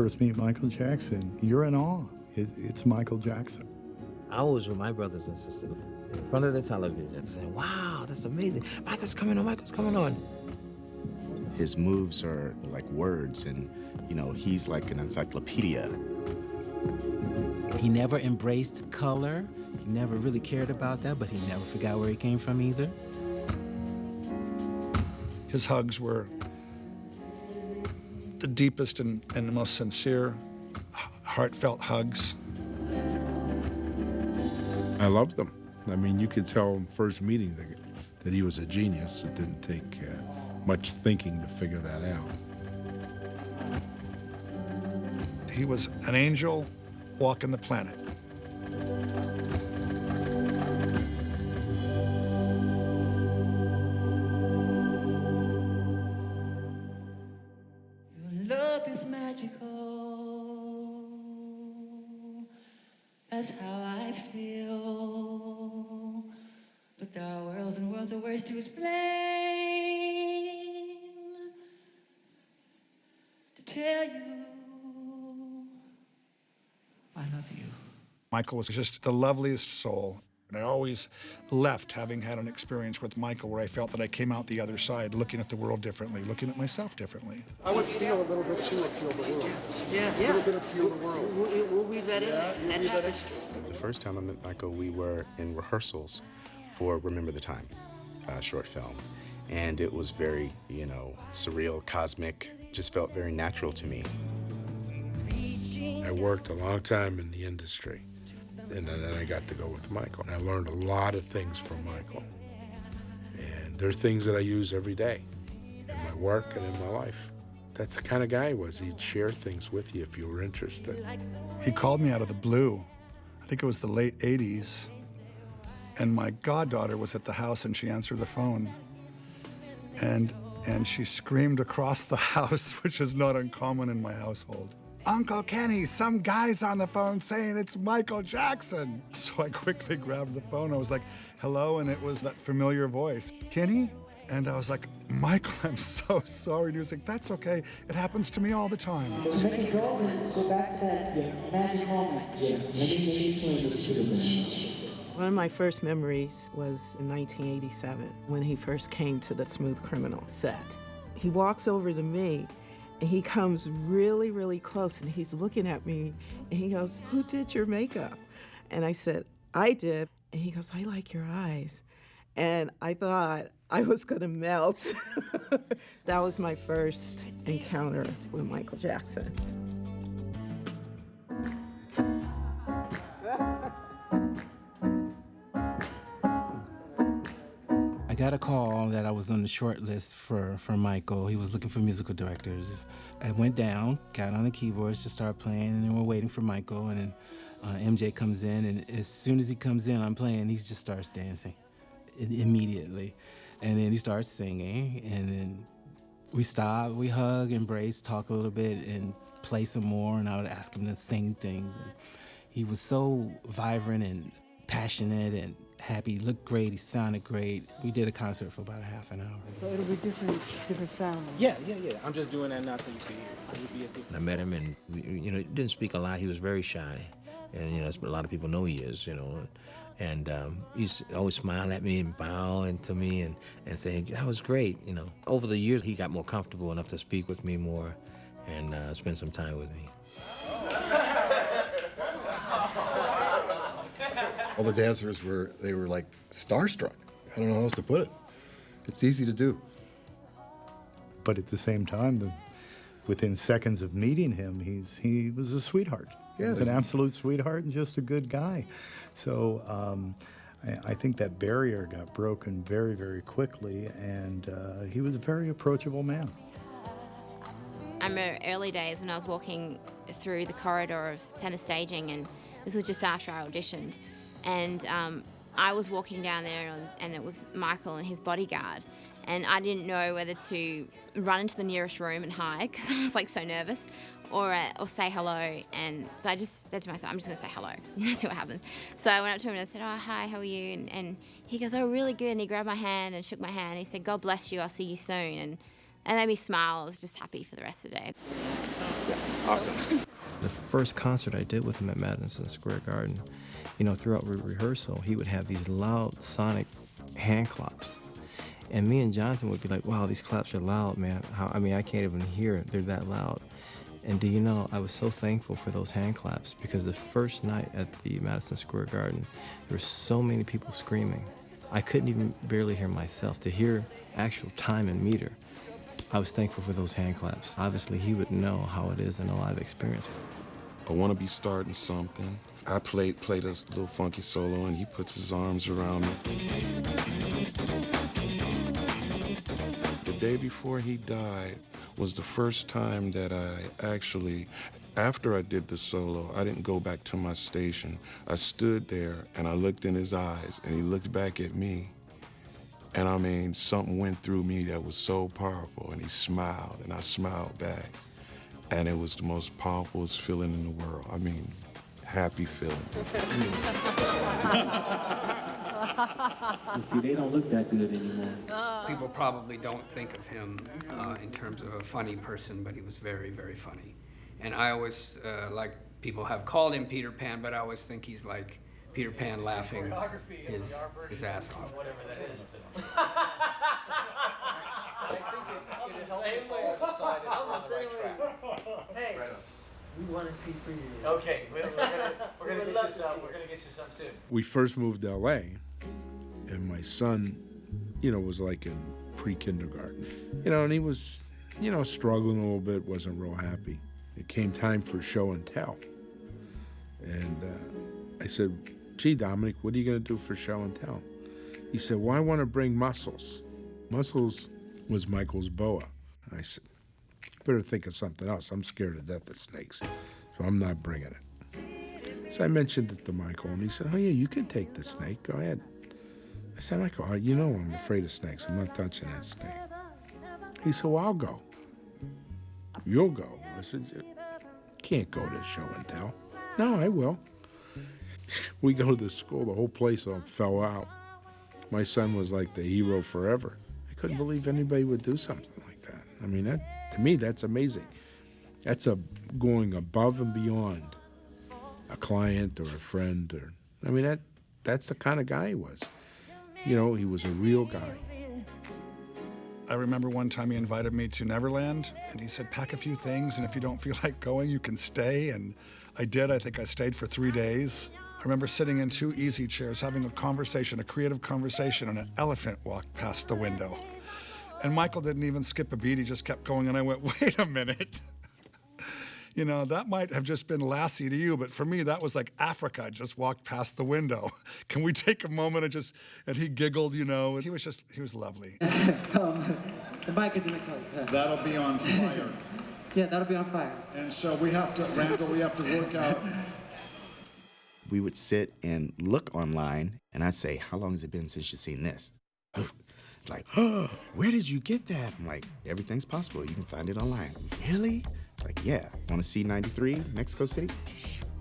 first meet Michael Jackson, you're in awe. It's Michael Jackson. I was with my brothers and sisters in front of the television saying, wow, that's amazing. Michael's coming on, Michael's coming on. His moves are like words, and, he's like an encyclopedia. He never embraced color. He never really cared about that, but he never forgot where he came from either. His hugs were the deepest and the most sincere, heartfelt hugs. I loved them. I mean, you could tell in first meeting that he was a genius. It didn't take much thinking to figure that out. He was an angel walking the planet. Your love is magical. That's how I feel. But there are worlds and worlds of words to explain. To tell you I love you. Michael was just the loveliest soul. And I always left having had an experience with Michael where I felt that I came out the other side looking at the world differently, looking at myself differently. I would feel a little bit too appeal the world. Yeah. A little bit appeal the world. We'll weave that in that tapestry. The first time I met Michael, we were in rehearsals for Remember the Time, short film. And it was very, surreal, cosmic, just felt very natural to me. I worked a long time in the industry, and then I got to go with Michael. And I learned a lot of things from Michael. And there are things that I use every day in my work and in my life. That's the kind of guy he was. He'd share things with you if you were interested. He called me out of the blue. I think it was the late 80s. And my goddaughter was at the house and she answered the phone. And she screamed across the house, which is not uncommon in my household. Uncle Kenny, some guy's on the phone saying it's Michael Jackson. So I quickly grabbed the phone. I was like, hello, and it was that familiar voice. Kenny? And I was like, Michael, I'm so sorry. And he was like, that's okay. It happens to me all the time. To make it go back to that magic moment. One of my first memories was in 1987 when he first came to the Smooth Criminal set. He walks over to me and he comes really, really close and he's looking at me and he goes, who did your makeup? And I said, I did. And he goes, I like your eyes. And I thought I was gonna melt. That was my first encounter with Michael Jackson. I got a call that I was on the short list for Michael. He was looking for musical directors. I went down, got on the keyboards to start playing, and then we're waiting for Michael, and then MJ comes in, and as soon as he comes in, I'm playing, he just starts dancing immediately. And then he starts singing, and then we stop, we hug, embrace, talk a little bit, and play some more, and I would ask him to sing things. And he was so vibrant and passionate and happy. He looked great, he sounded great. We did a concert for about a half an hour. So it'll be different sound. Yeah. I'm just doing that now so you can hear it. I met him and, he didn't speak a lot. He was very shy. And, that's what a lot of people know he is, And he used to always smile at me and bow into me and say, that was great, Over the years, he got more comfortable enough to speak with me more and spend some time with me. All the dancers were like starstruck. I don't know how else to put it. It's easy to do. But at the same time, within seconds of meeting him, he was a sweetheart. Yeah, he was an absolute sweetheart and just a good guy. So I think that barrier got broken very, very quickly, and he was a very approachable man. I remember early days when I was walking through the corridor of Centre Staging, and this was just after I auditioned. And I was walking down there, and it was Michael and his bodyguard. And I didn't know whether to run into the nearest room and hide, because I was so nervous, or say hello. And so I just said to myself, I'm just going to say hello and see what happens. So I went up to him and I said, oh, hi, how are you? And he goes, oh, really good. And he grabbed my hand and shook my hand. He said, God bless you, I'll see you soon. it made me smile. I was just happy for the rest of the day. Awesome. The first concert I did with him at Madison Square Garden, you know, throughout rehearsal, he would have these loud sonic hand claps. And me and Jonathan would be like, wow, these claps are loud, man. I can't even hear it. They're that loud. And do you know, I was so thankful for those hand claps because the first night at the Madison Square Garden, there were so many people screaming. I couldn't even barely hear myself. To hear actual time and meter, I was thankful for those hand claps. Obviously, he would know how it is in a live experience. I want to be starting something. I played this little funky solo, and he puts his arms around me. The day before he died was the first time that I actually, after I did the solo, I didn't go back to my station. I stood there, and I looked in his eyes, and he looked back at me. And I mean, something went through me that was so powerful, and he smiled, and I smiled back. And it was the most powerful feeling in the world. I mean, happy feeling. You see, they don't look that good anymore. People probably don't think of him in terms of a funny person, but he was very, very funny. And I always, like, people have called him Peter Pan, but I always think he's like Peter Pan laughing his ass off. Whatever that is. I think it helps us all decide if we're on the right track. Hey, we want to see for you. Okay, we're gonna get you some soon. We first moved to LA, and my son, you know, was like in pre-kindergarten, you know, and he was, you know, struggling a little bit, wasn't real happy. It came time for show and tell, and I said, "Gee, Dominic, what are you gonna do for show and tell?" He said, "Well, I want to bring Muscles." Muscles was Michael's boa. I said, "Better think of something else. I'm scared to death of snakes, so I'm not bringing it." So I mentioned it to Michael, and he said, "Oh yeah, you can take the snake. Go ahead." I said, "Michael, you know I'm afraid of snakes. I'm not touching that snake." He said, "Well, I'll go." "You'll go?" I said, "You can't go to show and tell." "No, I will." We go to the school. The whole place all fell out. My son was like the hero forever. I couldn't believe anybody would do something like that. I mean, that, to me, that's amazing. That's going above and beyond a client or a friend. I mean, that's the kind of guy he was. You know, he was a real guy. I remember one time he invited me to Neverland, and he said, pack a few things, and if you don't feel like going, you can stay. And I did. I think I stayed for 3 days. I remember sitting in 2 easy chairs, having a conversation, a creative conversation, and an elephant walked past the window. And Michael didn't even skip a beat. He just kept going, and I went, wait a minute. You know, that might have just been Lassie to you, but for me, that was like Africa just walked past the window. Can we take a moment and he giggled, you know, and he was lovely. The mic is in the car. That'll be on fire. Yeah, that'll be on fire. And so Randall, we have to work out. We would sit and look online, and I'd say, how long has it been since you've seen this? Like, oh, where did you get that? I'm like, everything's possible. You can find it online. Really? It's like, yeah. Want to see 93, Mexico City?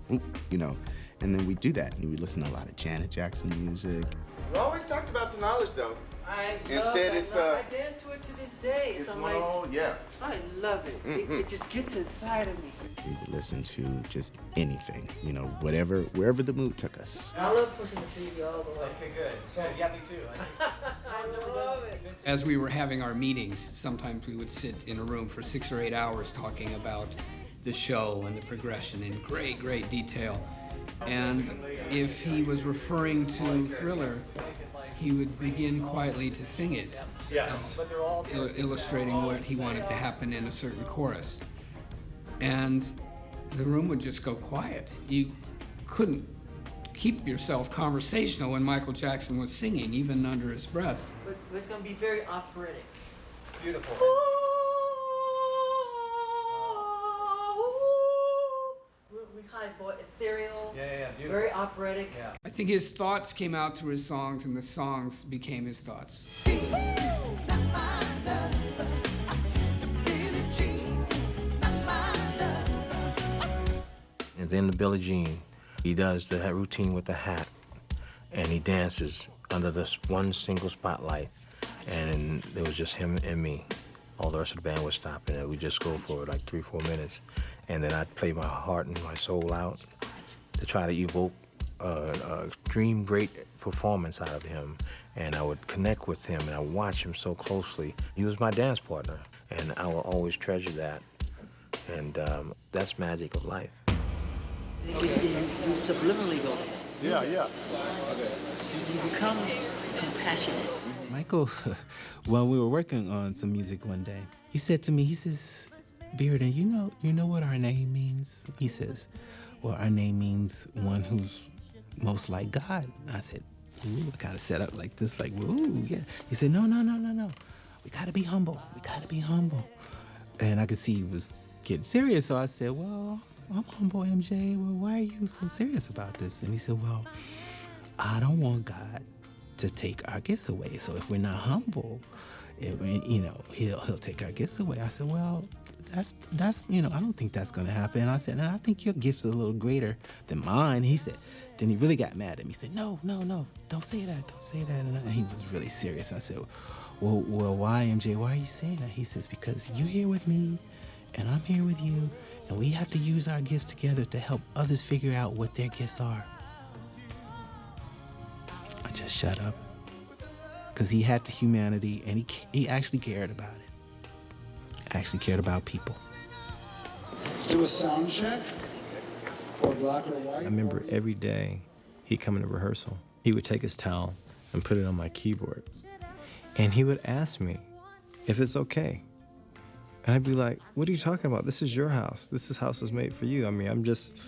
You know, and then we do that, and we listen to a lot of Janet Jackson music. We always talked about the knowledge, though. I And love said that. it's, I dance to it to this day. it's I'm one like, all- yeah. I love it. It just gets inside of me. We would listen to just anything, you know, wherever the mood took us. I love pushing the TV all the way. Okay, good. So, yeah, me too. I love it. As we were having our meetings, sometimes we would sit in a room for 6 or 8 hours talking about the show and the progression in great, great detail. And if he was referring to Thriller, he would begin quietly to sing it, Yes. illustrating what he wanted to happen in a certain chorus. And the room would just go quiet. You couldn't keep yourself conversational when Michael Jackson was singing, even under his breath. But it's going to be very operatic. Beautiful. We high voice, ethereal. Yeah, beautiful. Very operatic. Yeah. I think his thoughts came out through his songs, and the songs became his thoughts. And then the Billie Jean, he does the routine with the hat, and he dances under this one single spotlight, and it was just him and me all the rest of the band would stop, and we'd just go for like 3-4 minutes. And then I'd play my heart and my soul out to try to evoke a extreme great performance out of him. And I would connect with him, and I would watch him so closely. He was my dance partner, and I will always treasure that. And that's magic of life. You subliminally go there. Yeah. You become compassionate. Michael, while we were working on some music one day, he said to me, he says, Bearden, you know what our name means? He says, well, our name means one who's most like God. I said, ooh, I kind of set up like this, like, ooh, yeah. He said, no. We gotta be humble. And I could see he was getting serious, so I said, well, I'm humble, MJ. Well, why are you so serious about this? And he said, well, I don't want God to take our gifts away. So if we're not humble, he'll take our gifts away. I said, well, that's I don't think that's gonna happen. I said, and I think your gift's a little greater than mine. He said, then he really got mad at me. He said, no, don't say that. And he was really serious. I said, well, why, MJ? Why are you saying that? He says, because you're here with me, and I'm here with you, and we have to use our gifts together to help others figure out what their gifts are. I just shut up. Because he had the humanity, and he actually cared about it. Actually cared about people. Do a sound check, or black or white. I remember every day he'd come into rehearsal. He would take his towel and put it on my keyboard. And he would ask me if it's okay. And I'd be like, what are you talking about? This is your house. This house is made for you. I mean, I'm just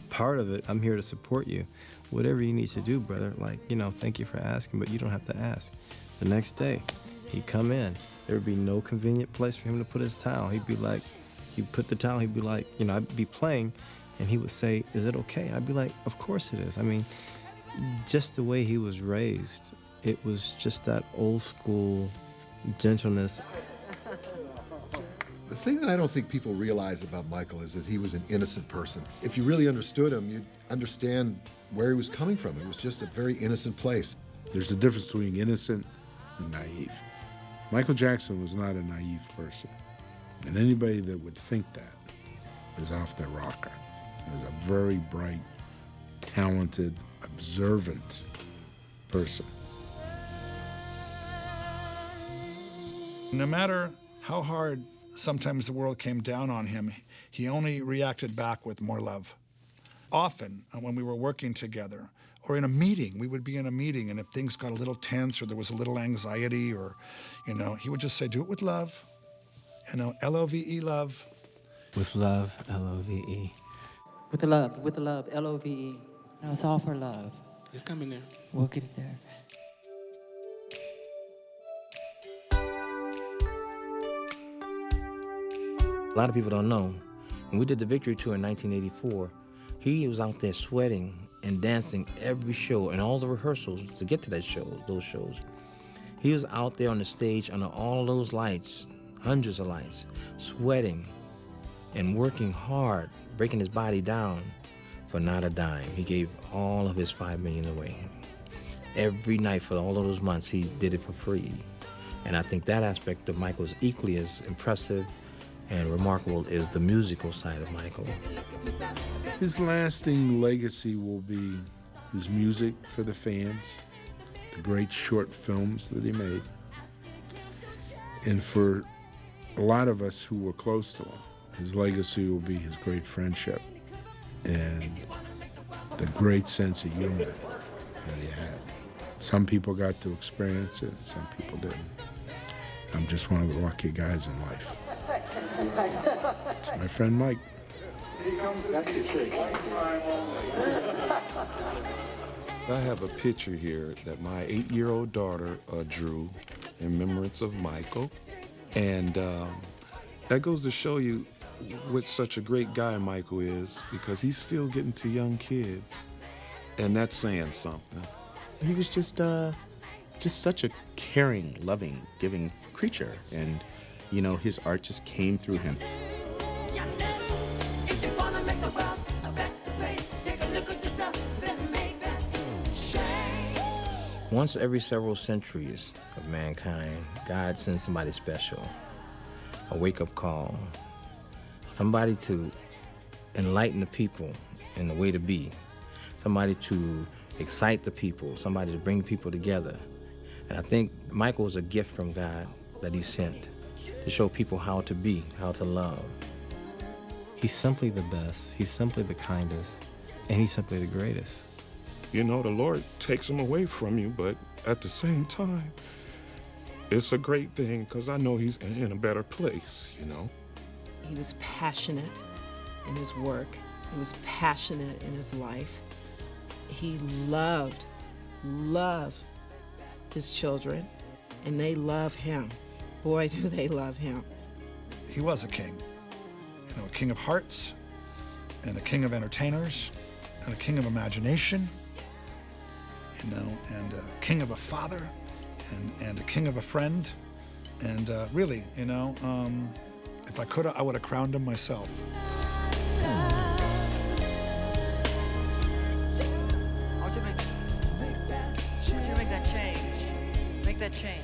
part of it. I'm here to support you. Whatever you need to do, brother, thank you for asking, but you don't have to ask. The next day, he'd come in. There would be no convenient place for him to put his towel. He'd put the towel, he'd be like, I'd be playing, and he would say, is it okay? And I'd be like, of course it is. I mean, just the way he was raised, it was just that old school gentleness. The thing that I don't think people realize about Michael is that he was an innocent person. If you really understood him, you'd understand where he was coming from. It was just a very innocent place. There's a difference between innocent and naive. Michael Jackson was not a naive person. And anybody that would think that is off their rocker. He was a very bright, talented, observant person. No matter how hard sometimes the world came down on him, he only reacted back with more love. Often, when we were working together, or in a meeting, we would be in a meeting, and if things got a little tense or there was a little anxiety, or, he would just say, do it with love. L-O-V-E, love. With love, L-O-V-E. With the love, L-O-V-E. No, it's all for love. It's coming there. We'll get it there. A lot of people don't know, when we did the Victory Tour in 1984, he was out there sweating and dancing every show and all the rehearsals to get to those shows. He was out there on the stage under all those lights, hundreds of lights, sweating and working hard, breaking his body down for not a dime. He gave all of his $5 million away. Every night for all of those months, he did it for free. And I think that aspect of Michael is equally as impressive and remarkable is the musical side of Michael. His lasting legacy will be his music for the fans, the great short films that he made, and for a lot of us who were close to him, his legacy will be his great friendship and the great sense of humor that he had. Some people got to experience it, some people didn't. I'm just one of the lucky guys in life. It's my friend Mike. I have a picture here that my 8-year-old daughter drew in remembrance of Michael. And that goes to show you what such a great guy Michael is, because he's still getting to young kids. And that's saying something. He was just such a caring, loving, giving creature. And, his art just came through him. Once every several centuries of mankind, God sends somebody special. a wake-up call, somebody to enlighten the people in the way to be, somebody to excite the people, somebody to bring people together. And I think Michael is a gift from God that he sent to show people how to be, how to love. He's simply the best, he's simply the kindest, and he's simply the greatest. You know, the Lord takes him away from you, but at the same time, it's a great thing because I know he's in a better place, you know. He was passionate in his work. He was passionate in his life. He loved his children, and they love him. Boy, do they love him. He was a king, you know, a king of hearts, and a king of entertainers, and a king of imagination, you know, and a king of a father, and a king of a friend. And really, you know, if I could, I would have crowned him myself. I want you to make that change. Make that change.